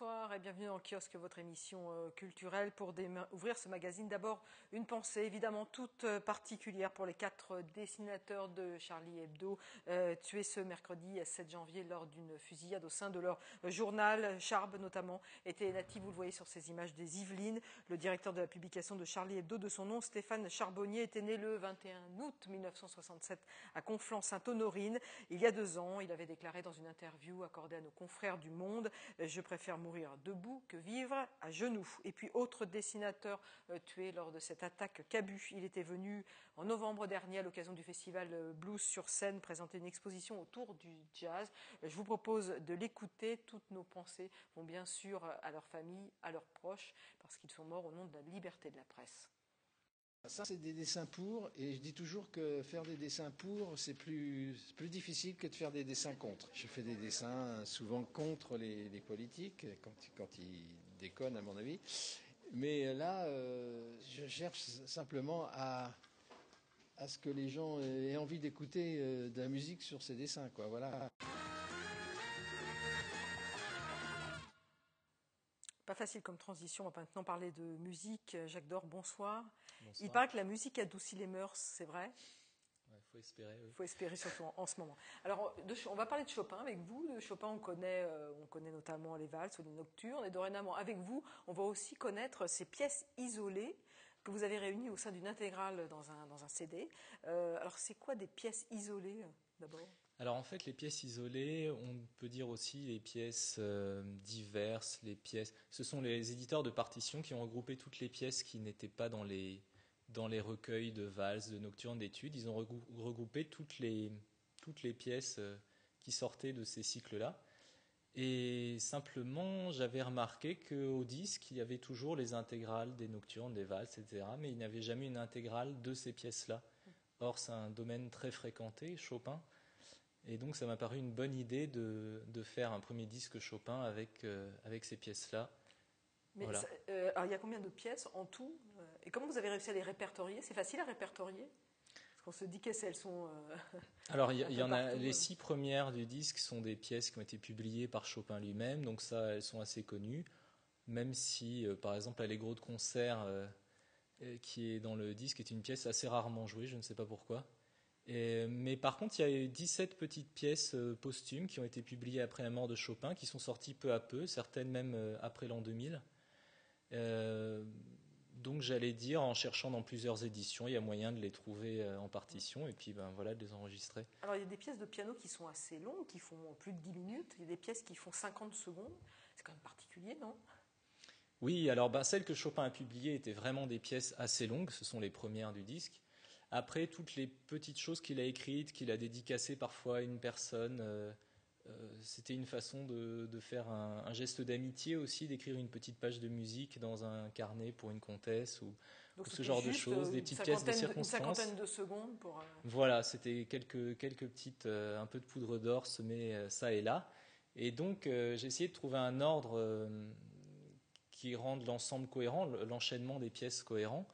Bonsoir et bienvenue dans le kiosque, votre émission culturelle. Pour ouvrir ce magazine, d'abord une pensée évidemment toute particulière pour les 4 dessinateurs de Charlie Hebdo tués ce mercredi 7 janvier lors d'une fusillade au sein de leur journal. Charb notamment était natif, vous le voyez sur ces images, des Yvelines. Le directeur de la publication de Charlie Hebdo, de son nom Stéphane Charbonnier, était né le 21 août 1967 à Conflans-Sainte-Honorine. Il y a 2 ans, il avait déclaré dans une interview accordée à nos confrères du Monde: je préfère mourir debout que vivre à genoux. Et puis, autre dessinateur tué lors de cette attaque Cabu. Il était venu en novembre dernier à l'occasion du festival Blues sur scène présenter une exposition autour du jazz. Je vous propose de l'écouter. Toutes nos pensées vont bien sûr à leur famille, à leurs proches, parce qu'ils sont morts au nom de la liberté de la presse. Ça, c'est des dessins pour, et je dis toujours que faire des dessins pour, c'est plus difficile que de faire des dessins contre. Je fais des dessins souvent contre les politiques, quand ils déconnent, à mon avis. Mais là, je cherche simplement à ce que les gens aient envie d'écouter de la musique sur ces dessins, quoi. Voilà. Pas facile comme transition, on va maintenant parler de musique. Jacques Dore, bonsoir. Bonsoir. Il paraît que la musique adoucit les mœurs, c'est vrai ? Il faut espérer. Il faut espérer, surtout en ce moment. Alors, on va parler de Chopin avec vous. De Chopin, on connaît notamment les valses ou les nocturnes. Et dorénavant, avec vous, on va aussi connaître ces pièces isolées que vous avez réunies au sein d'une intégrale dans un CD. Alors, c'est quoi des pièces isolées, d'abord ? Alors en fait, les pièces isolées, on peut dire aussi les pièces diverses, les pièces. Ce sont les éditeurs de partitions qui ont regroupé toutes les pièces qui n'étaient pas dans les recueils de valses, de nocturnes, d'études. Ils ont regroupé toutes les pièces qui sortaient de ces cycles-là. Et simplement, j'avais remarqué qu'au disque, il y avait toujours les intégrales des nocturnes, des valses, etc. Mais il n'y avait jamais une intégrale de ces pièces-là. Or, c'est un domaine très fréquenté, Chopin. Et donc, ça m'a paru une bonne idée de faire un premier disque Chopin avec ces pièces-là. Mais voilà. Alors, il y a combien de pièces en tout ? Et comment vous avez réussi à les répertorier ? C'est facile à répertorier ? Parce qu'on se dit qu'elles sont... Alors, il y en a... Les 6 premières du disque sont des pièces qui ont été publiées par Chopin lui-même. Donc ça, elles sont assez connues. Même si, par exemple, Allegro de concert, qui est dans le disque, est une pièce assez rarement jouée. Je ne sais pas pourquoi. Mais par contre, il y a eu 17 petites pièces posthumes qui ont été publiées après la mort de Chopin, qui sont sorties peu à peu, certaines même après l'an 2000. Donc j'allais dire, en cherchant dans plusieurs éditions, il y a moyen de les trouver en partition et puis voilà, de les enregistrer. Alors il y a des pièces de piano qui sont assez longues, qui font plus de 10 minutes. Il y a des pièces qui font 50 secondes. C'est quand même particulier, non ? Oui, alors celles que Chopin a publiées étaient vraiment des pièces assez longues, ce sont les premières du disque. Après, toutes les petites choses qu'il a écrites, qu'il a dédicacées parfois à une personne, c'était une façon de faire un geste d'amitié aussi, d'écrire une petite page de musique dans un carnet pour une comtesse ou ce genre de choses, des petites pièces de circonstance. Une cinquantaine de secondes pour... Voilà, c'était quelques petites, un peu de poudre d'or semée ça et là. Et donc, j'ai essayé de trouver un ordre qui rende l'ensemble cohérent, l'enchaînement des pièces cohérent,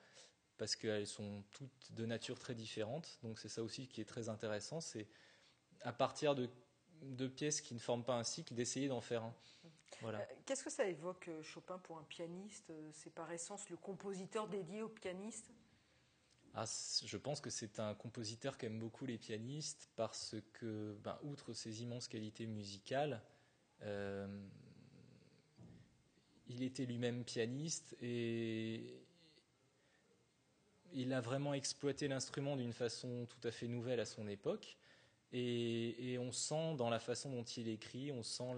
parce qu'elles sont toutes de nature très différente. Donc c'est ça aussi qui est très intéressant, c'est à partir de pièces qui ne forment pas un cycle, d'essayer d'en faire un. Voilà. Qu'est-ce que ça évoque, Chopin, pour un pianiste ? C'est par essence le compositeur dédié aux pianistes ? Je pense que c'est un compositeur qui aime beaucoup les pianistes parce que, outre ses immenses qualités musicales, il était lui-même pianiste et il a vraiment exploité l'instrument d'une façon tout à fait nouvelle à son époque. Et on sent dans la façon dont il écrit, on sent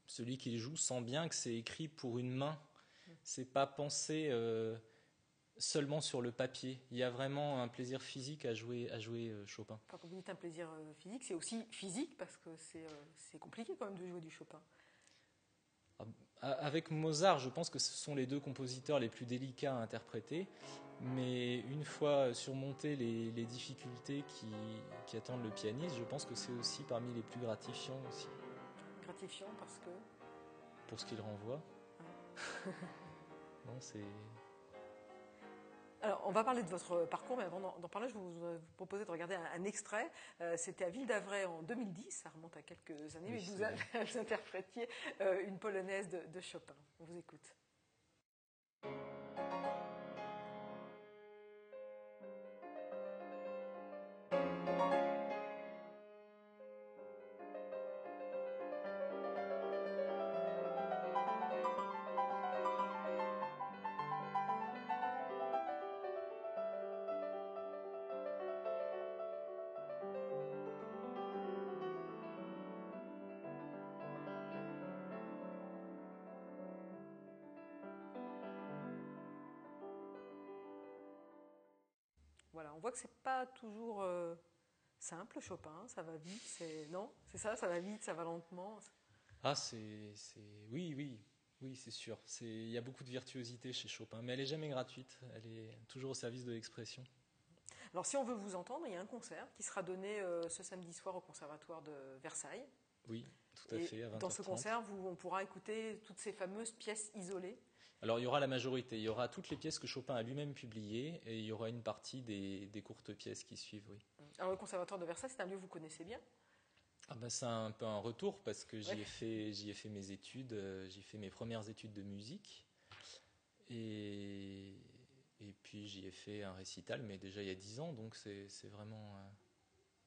celui qui joue sent bien que c'est écrit pour une main. C'est pas pensé seulement sur le papier. Il y a vraiment un plaisir physique à jouer Chopin. Quand vous dites un plaisir physique, c'est aussi physique parce que c'est compliqué quand même de jouer du Chopin. Avec Mozart, je pense que ce sont les 2 compositeurs les plus délicats à interpréter, mais une fois surmontées les difficultés qui attendent le pianiste, je pense que c'est aussi parmi les plus gratifiants aussi. Gratifiant parce que... Pour ce qu'il renvoie. Non, c'est... Alors, on va parler de votre parcours, mais avant d'en parler, je vous proposais de regarder un extrait. C'était à Ville d'Avray en 2010, ça remonte à quelques années, mais vous interprétiez une polonaise de Chopin. On vous écoute. Voilà, on voit que c'est pas toujours simple, Chopin, ça va vite, non, c'est ça, ça va vite, ça va lentement. Ah, oui, c'est sûr. Il y a beaucoup de virtuosité chez Chopin, mais elle est jamais gratuite. Elle est toujours au service de l'expression. Alors, si on veut vous entendre, il y a un concert qui sera donné ce samedi soir au Conservatoire de Versailles. Oui, tout à fait, à 20h30. Dans ce concert, on pourra écouter toutes ces fameuses pièces isolées. Alors, il y aura la majorité. Il y aura toutes les pièces que Chopin a lui-même publiées et il y aura une partie des courtes pièces qui suivent, oui. Alors, le Conservatoire de Versailles, c'est un lieu que vous connaissez bien? Ah ben, c'est un peu un retour parce que j'y ai fait mes études, j'ai fait mes premières études de musique et puis j'y ai fait un récital, mais déjà il y a 10 ans, donc c'est vraiment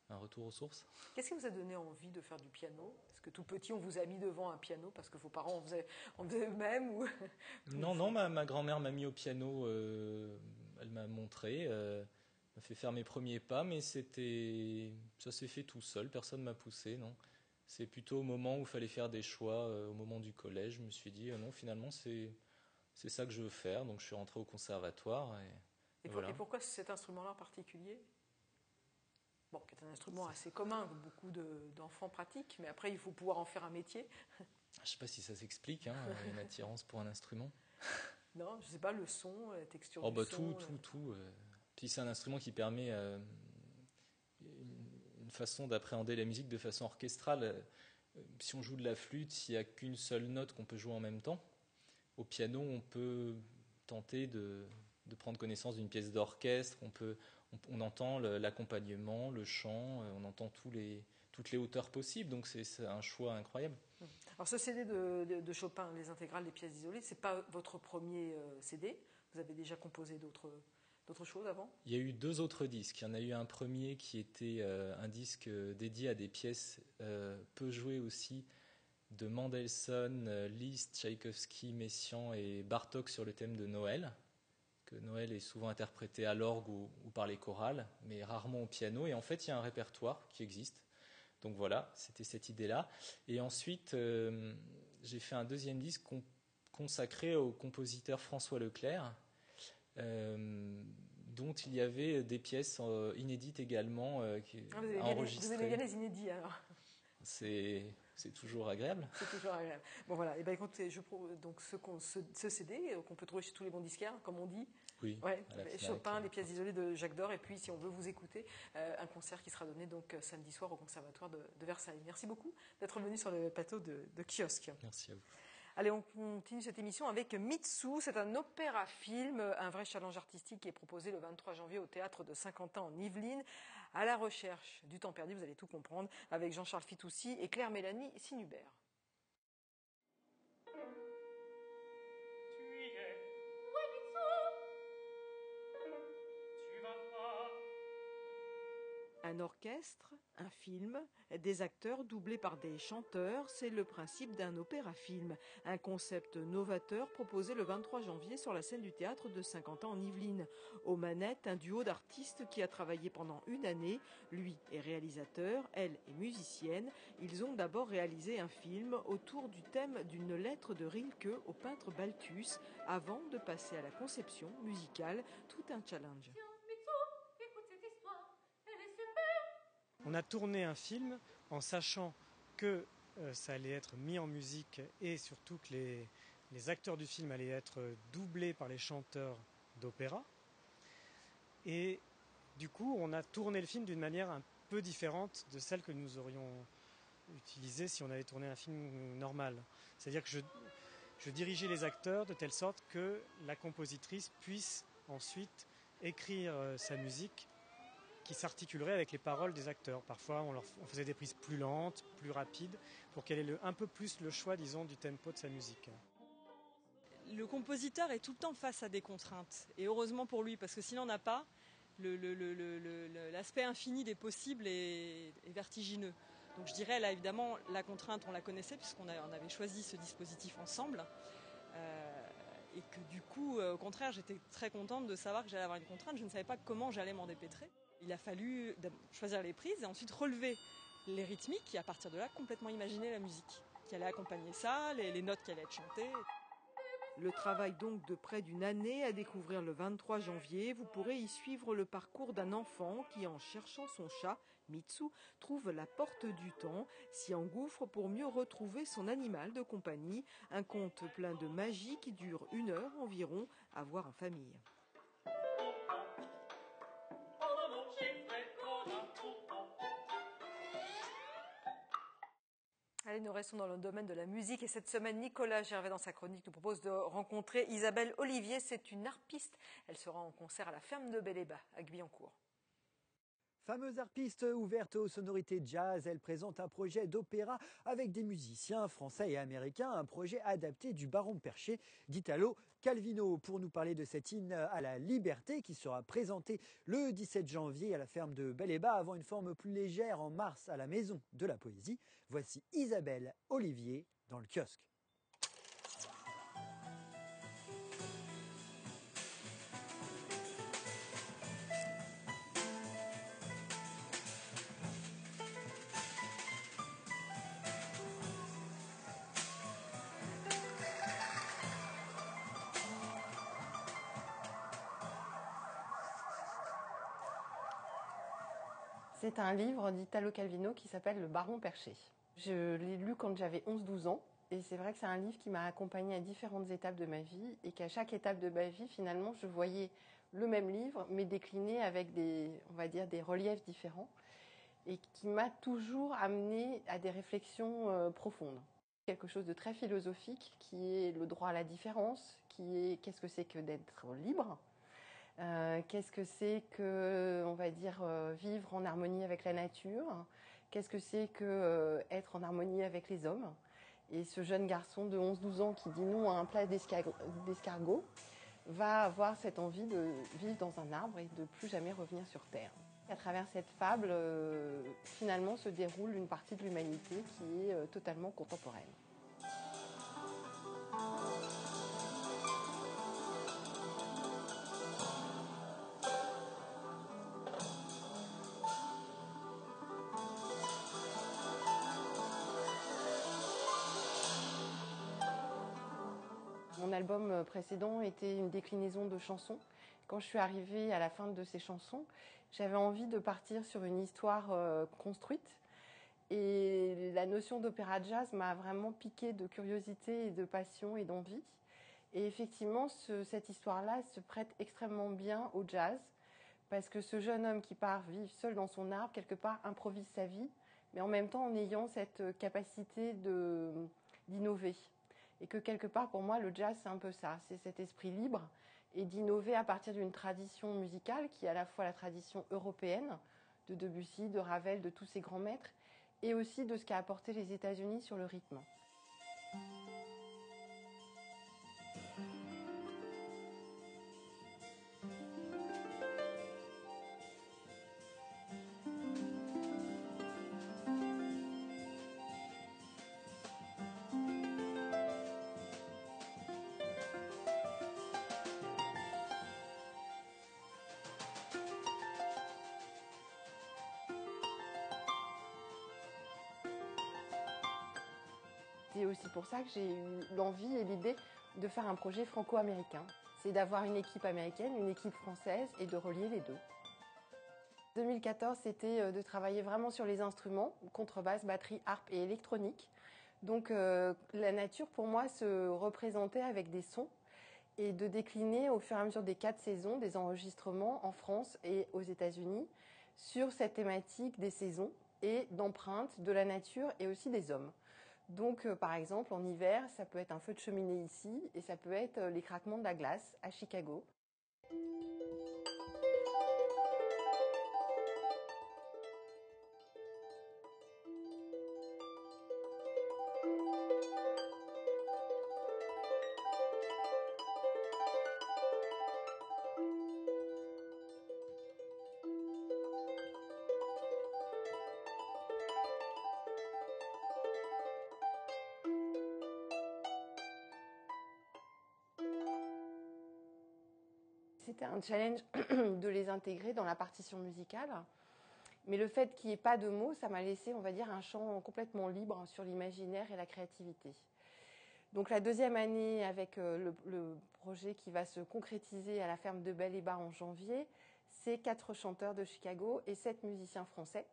un retour aux sources. Qu'est-ce qui vous a donné envie de faire du piano? Est-ce que tout petit, on vous a mis devant un piano parce que vos parents en faisaient eux-mêmes ou... Non, ma grand-mère m'a mis au piano, elle m'a montré, m'a fait faire mes premiers pas, mais ça s'est fait tout seul, personne m'a poussé, non. C'est plutôt au moment où il fallait faire des choix, au moment du collège, je me suis dit non, finalement c'est ça que je veux faire, donc je suis rentré au conservatoire et voilà. Et pourquoi cet instrument-là en particulier? Bon, qui est un instrument assez commun, que beaucoup d'enfants pratiquent, mais après il faut pouvoir en faire un métier. Je ne sais pas si ça s'explique, une attirance pour un instrument. Non, je ne sais pas, le son, la texture du son. Tout. Puis c'est un instrument qui permet une façon d'appréhender la musique de façon orchestrale. Si on joue de la flûte, il n'y a qu'une seule note qu'on peut jouer en même temps. Au piano, on peut tenter de prendre connaissance d'une pièce d'orchestre. On entend l'accompagnement, le chant, on entend toutes les hauteurs possibles. Donc c'est un choix incroyable. Alors ce CD de Chopin, les intégrales des pièces isolées, c'est pas votre premier CD. Vous avez déjà composé d'autres choses avant? Il y a eu 2 autres disques. Il y en a eu un premier qui était un disque dédié à des pièces peu jouées aussi de Mendelssohn, Liszt, Tchaïkovski, Messiaen et Bartók sur le thème de Noël, que Noël est souvent interprété à l'orgue ou par les chorales, mais rarement au piano. Et en fait, il y a un répertoire qui existe. Donc voilà, c'était cette idée-là. Et ensuite, j'ai fait un deuxième disque consacré au compositeur François Leclerc, dont il y avait des pièces inédites également enregistrées. Vous aimez bien les inédits alors? C'est toujours agréable. C'est toujours agréable. Bon voilà, et ben écoutez, donc ce CD qu'on peut trouver chez tous les bons disquaires, comme on dit. Oui. Ouais, Chopin, les pièces isolées de Jacques Dore, et puis si on veut vous écouter, un concert qui sera donné donc samedi soir au Conservatoire de Versailles. Merci beaucoup d'être venu sur le plateau de Kiosque. Merci à vous. Allez, on continue cette émission avec Mitsu. C'est un opéra-film, un vrai challenge artistique qui est proposé le 23 janvier au théâtre de Saint-Quentin en Yvelines, à la recherche du temps perdu, vous allez tout comprendre, avec Jean-Charles Fitoussi et Claire-Mélanie Sinubert. Un orchestre, un film, des acteurs doublés par des chanteurs, c'est le principe d'un opéra-film. Un concept novateur proposé le 23 janvier sur la scène du théâtre de Saint-Quentin en Yvelines. Aux manettes, un duo d'artistes qui a travaillé pendant une année. Lui est réalisateur, elle est musicienne. Ils ont d'abord réalisé un film autour du thème d'une lettre de Rilke au peintre Balthus, avant de passer à la conception musicale, tout un challenge. On a tourné un film en sachant que ça allait être mis en musique et surtout que les acteurs du film allaient être doublés par les chanteurs d'opéra. Et du coup, on a tourné le film d'une manière un peu différente de celle que nous aurions utilisée si on avait tourné un film normal. C'est-à-dire que je dirigeais les acteurs de telle sorte que la compositrice puisse ensuite écrire sa musique qui s'articulerait avec les paroles des acteurs. Parfois, on faisait des prises plus lentes, plus rapides, pour qu'elle ait un peu plus le choix, disons, du tempo de sa musique. Le compositeur est tout le temps face à des contraintes, et heureusement pour lui, parce que s'il n'en a pas, l'aspect infini des possibles est vertigineux. Donc je dirais, là, évidemment, la contrainte, on la connaissait, puisqu'on avait choisi ce dispositif ensemble. Et que du coup, au contraire, j'étais très contente de savoir que j'allais avoir une contrainte. Je ne savais pas comment j'allais m'en dépêtrer. Il a fallu choisir les prises et ensuite relever les rythmiques et à partir de là, complètement imaginer la musique qui allait accompagner ça, les notes qui allaient être chantées. Le travail donc de près d'une année à découvrir le 23 janvier. Vous pourrez y suivre le parcours d'un enfant qui, en cherchant son chat, Mitsu, trouve la porte du temps, s'y engouffre pour mieux retrouver son animal de compagnie. Un conte plein de magie qui dure 1 heure environ à voir en famille. Allez, nous restons dans le domaine de la musique et cette semaine, Nicolas Gervais, dans sa chronique, nous propose de rencontrer Isabelle Olivier. C'est une harpiste. Elle sera en concert à la ferme de Bel-et-Bas, à Guyancourt. Fameuse harpiste ouverte aux sonorités jazz, elle présente un projet d'opéra avec des musiciens français et américains, un projet adapté du Baron Perché d'Italo Calvino. Pour nous parler de cet hymne à la liberté qui sera présenté le 17 janvier à la ferme de Bel-et-Bas avant une forme plus légère en mars à la Maison de la Poésie, voici Isabelle Olivier dans le kiosque. C'est un livre d'Italo Calvino qui s'appelle Le Baron Perché. Je l'ai lu quand j'avais 11-12 ans et c'est vrai que c'est un livre qui m'a accompagnée à différentes étapes de ma vie et qu'à chaque étape de ma vie, finalement, je voyais le même livre mais décliné avec on va dire, des reliefs différents et qui m'a toujours amenée à des réflexions profondes. Quelque chose de très philosophique qui est le droit à la différence, qui est qu'est-ce que c'est que d'être libre. Qu'est-ce que c'est que, on va dire, vivre en harmonie avec la nature? Qu'est-ce que c'est que être en harmonie avec les hommes? Et ce jeune garçon de 11-12 ans qui dit non à un plat d'escargot va avoir cette envie de vivre dans un arbre et de plus jamais revenir sur Terre. À travers cette fable, finalement, se déroule une partie de l'humanité qui est totalement contemporaine. Mon album précédent était une déclinaison de chansons. Quand je suis arrivée à la fin de ces chansons, j'avais envie de partir sur une histoire construite. Et la notion d'opéra jazz m'a vraiment piqué de curiosité et de passion et d'envie. Et effectivement, cette histoire-là se prête extrêmement bien au jazz, parce que ce jeune homme qui part vivre seul dans son arbre, quelque part, improvise sa vie, mais en même temps en ayant cette capacité d'innover. Et que quelque part, pour moi, le jazz, c'est un peu ça. C'est cet esprit libre et d'innover à partir d'une tradition musicale qui est à la fois la tradition européenne de Debussy, de Ravel, de tous ces grands maîtres, et aussi de ce qu'a apporté les États-Unis sur le rythme. C'est aussi pour ça que j'ai eu l'envie et l'idée de faire un projet franco-américain. C'est d'avoir une équipe américaine, une équipe française et de relier les deux. 2014, c'était de travailler vraiment sur les instruments, contrebasse, batterie, harpe et électronique. Donc la nature, pour moi, se représentait avec des sons et de décliner au fur et à mesure des 4 saisons des enregistrements en France et aux États-Unis sur cette thématique des saisons et d'empreintes de la nature et aussi des hommes. Donc, par exemple, en hiver, ça peut être un feu de cheminée ici et ça peut être les craquements de la glace à Chicago. c'était un challenge de les intégrer dans la partition musicale. Mais le fait qu'il n'y ait pas de mots, ça m'a laissé, on va dire, un champ complètement libre sur l'imaginaire et la créativité. Donc la deuxième année, avec le projet qui va se concrétiser à la ferme de Bel-et-Bas en janvier, c'est 4 chanteurs de Chicago et 7 musiciens français.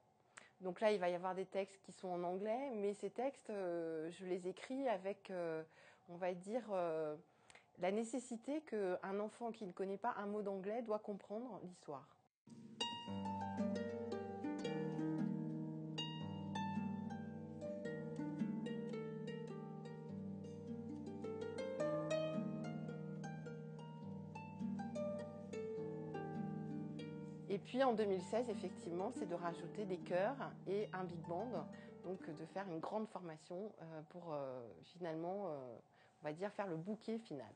Donc là, il va y avoir des textes qui sont en anglais, mais ces textes, je les écris avec, on va dire, la nécessité qu'un enfant qui ne connaît pas un mot d'anglais doit comprendre l'histoire. Et puis en 2016, effectivement, c'est de rajouter des chœurs et un big band, donc de faire une grande formation pour finalement, on va dire, faire le bouquet final.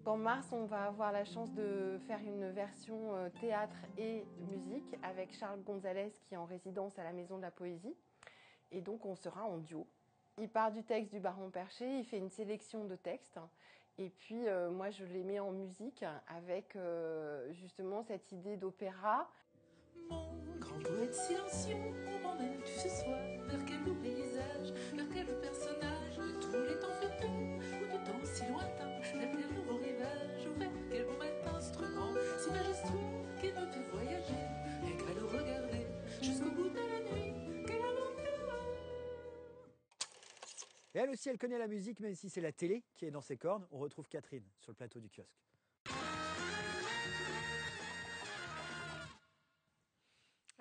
En mars, on va avoir la chance de faire une version théâtre et musique avec Charles Gonzalez qui est en résidence à la Maison de la Poésie. Et donc on sera en duo. Il part du texte du Baron Perché, il fait une sélection de textes. Et puis moi je les mets en musique avec justement cette idée d'opéra. Mon grand poète silencieux, où m'emmènes-tu ce soir? Vers quel beau paysage, vers quel personnage de tous les temps futurs ou du temps si lointain? Vers quel nouveau rivage ou vers quel beau instrument si majestueux qui nous fait voyager et qu'à le regarder jusqu'au bout de la nuit? Quelle aventure! Et elle aussi, elle connaît la musique, même si c'est la télé qui est dans ses cordes. On retrouve Catherine sur le plateau du kiosque.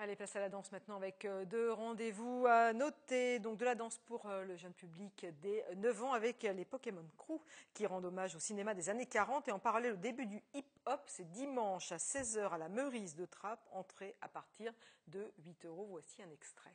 Allez, place à la danse maintenant avec 2 rendez-vous à noter. Donc de la danse pour le jeune public des 9 ans avec les Pokémon Crew qui rendent hommage au cinéma des années 40. Et en parallèle au début du hip-hop, c'est dimanche à 16h à la Meurice de Trappes, entrée à partir de 8 €. Voici un extrait.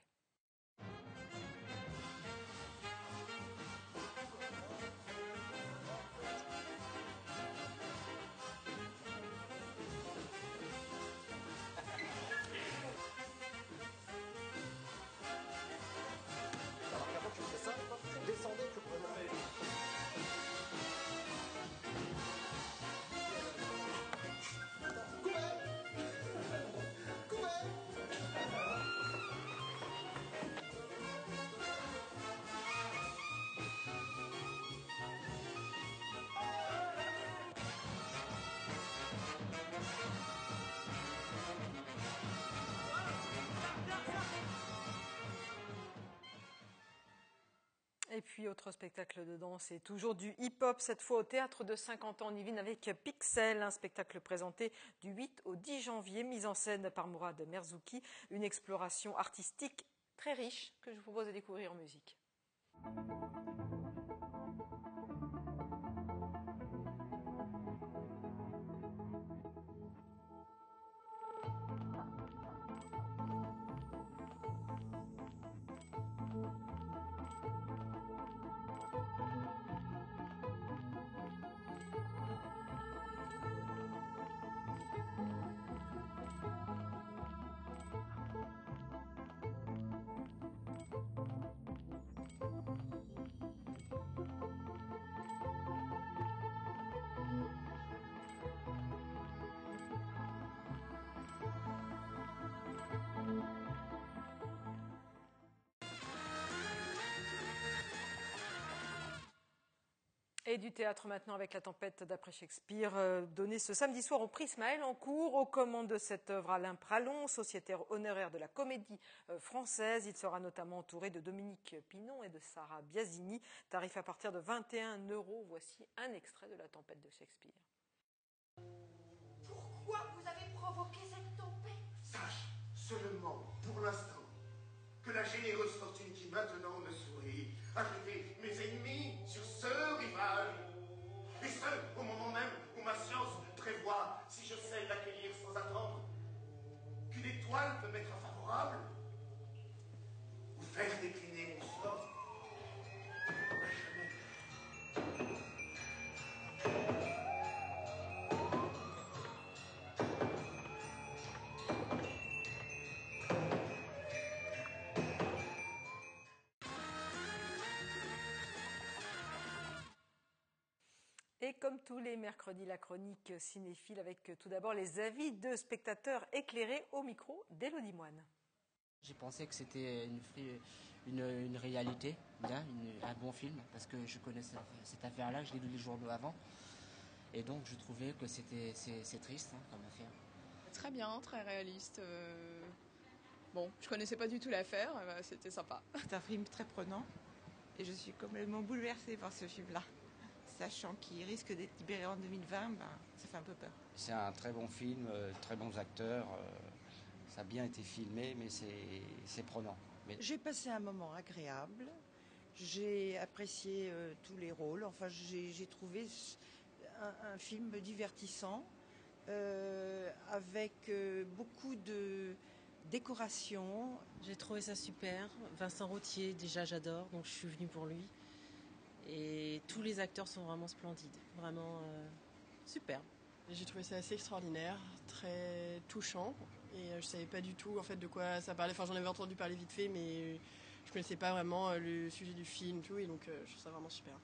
Et puis, autre spectacle de danse, c'est toujours du hip-hop, cette fois au Théâtre de Saint-Quentin en Yvelines avec Pixel, un spectacle présenté du 8 au 10 janvier, mise en scène par Mourad Merzouki, une exploration artistique très riche que je vous propose de découvrir en musique. Et du théâtre maintenant avec La Tempête d'après Shakespeare, donnée ce samedi soir au Prix Ismaël en cours. Aux commandes de cette œuvre, Alain Pralon, sociétaire honoraire de la Comédie Française. Il sera notamment entouré de Dominique Pinon et de Sarah Biasini. Tarif à partir de 21 €. Voici un extrait de La Tempête de Shakespeare. Pourquoi vous avez provoqué cette tempête? Sache seulement, pour l'instant, que la généreuse fortune qui maintenant me sourit a jeté mes ennemis sur ce rivage. Et ce, au moment même où ma science prévoit, si je sais l'accueillir sans attendre, qu'une étoile peut m'être favorable ou faire décliner mon sort. comme tous les mercredis, la chronique cinéphile avec tout d'abord les avis de spectateurs éclairés au micro d'Élodie Moine. J'ai pensé que c'était une réalité, bien, un bon film, parce que je connais cette affaire-là, je l'ai lu les journaux avant. Et donc je trouvais que c'est triste comme affaire. Très bien, très réaliste. Bon, je connaissais pas du tout l'affaire, c'était sympa. C'est un film très prenant et je suis complètement bouleversée par ce film-là. Sachant qu'il risque d'être libéré en 2020, ça fait un peu peur. C'est un très bon film, très bons acteurs. Ça a bien été filmé, mais c'est prenant. Mais... J'ai passé un moment agréable. J'ai apprécié tous les rôles. Enfin, j'ai trouvé un film divertissant, avec beaucoup de décoration. J'ai trouvé ça super. Vincent Rottier, déjà j'adore, donc je suis venue pour lui. Et tous les acteurs sont vraiment splendides, vraiment super. J'ai trouvé ça assez extraordinaire, très touchant. Et je savais pas du tout en fait de quoi ça parlait. Enfin, j'en avais entendu parler vite fait, mais je connaissais pas vraiment le sujet du film, tout. Et donc, je trouve ça vraiment super.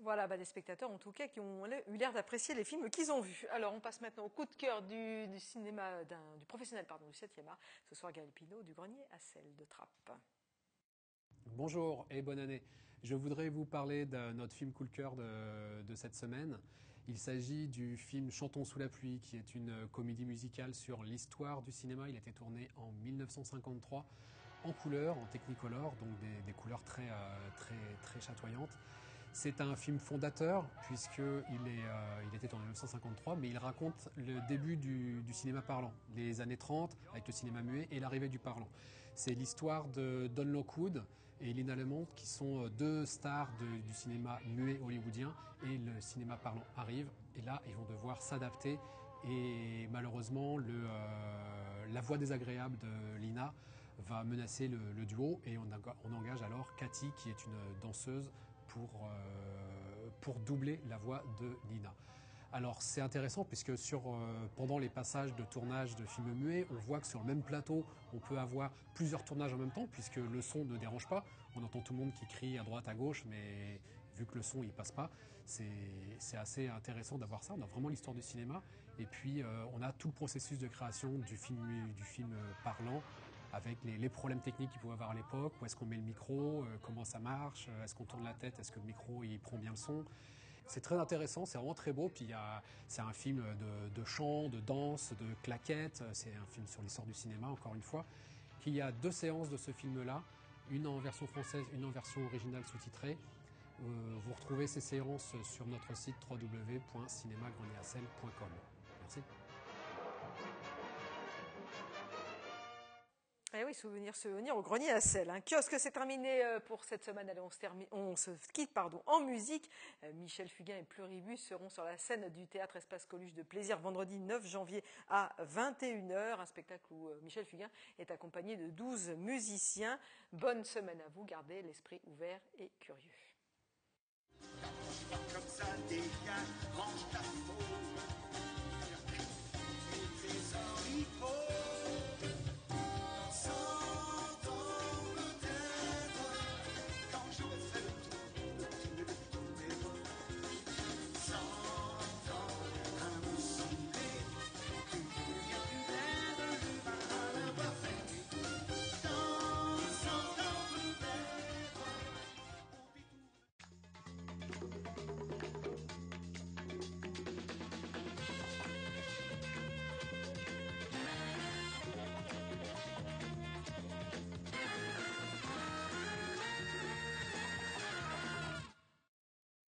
Voilà, des spectateurs en tout cas qui ont eu l'air d'apprécier les films qu'ils ont vus. Alors on passe maintenant au coup de cœur du cinéma, du professionnel du 7e art. Ce soir, Gaël Pinault du Grenier à Celle de Trappes. Bonjour et bonne année. Je voudrais vous parler de notre film coup de cœur de cette semaine. Il s'agit du film Chantons sous la pluie, qui est une comédie musicale sur l'histoire du cinéma. Il a été tourné en 1953 en couleur, en technicolor, donc des couleurs très chatoyantes. C'est un film fondateur, puisqu'il était en 1953, mais il raconte le début du cinéma parlant, les années 30 avec le cinéma muet et l'arrivée du parlant. C'est l'histoire de Don Lockwood et Lina Lemont, qui sont deux stars du cinéma muet hollywoodien, et le cinéma parlant arrive, et là ils vont devoir s'adapter, et malheureusement la voix désagréable de Lina va menacer le duo, et on engage alors Cathy, qui est une danseuse, pour doubler la voix de Lina. Alors c'est intéressant puisque pendant les passages de tournage de films muets, on voit que sur le même plateau, on peut avoir plusieurs tournages en même temps, puisque le son ne dérange pas. On entend tout le monde qui crie à droite, à gauche, mais vu que le son il passe pas, c'est assez intéressant d'avoir ça. On a vraiment l'histoire du cinéma, et puis on a tout le processus de création du film parlant, avec les problèmes techniques qu'il pouvait avoir à l'époque, où est-ce qu'on met le micro, comment ça marche, est-ce qu'on tourne la tête, est-ce que le micro il prend bien le son. C'est très intéressant, c'est vraiment très beau, puis c'est un film de chant, de danse, de claquettes, c'est un film sur l'histoire du cinéma, encore une fois. Il y a 2 séances de ce film-là, une en version française, une en version originale sous-titrée. Vous retrouvez ces séances sur notre site www.cinémagrenier-à-Celle.com. Merci. Eh oui, souvenir au Grenier à Celle. Kiosque, c'est terminé pour cette semaine. Allez, on se quitte en musique. Michel Fugain et Pluribus seront sur la scène du théâtre Espace Coluche de Plaisir vendredi 9 janvier à 21h. Un spectacle où Michel Fugain est accompagné de 12 musiciens. Bonne semaine à vous. Gardez l'esprit ouvert et curieux. Comme ça, dégage, range ta peau.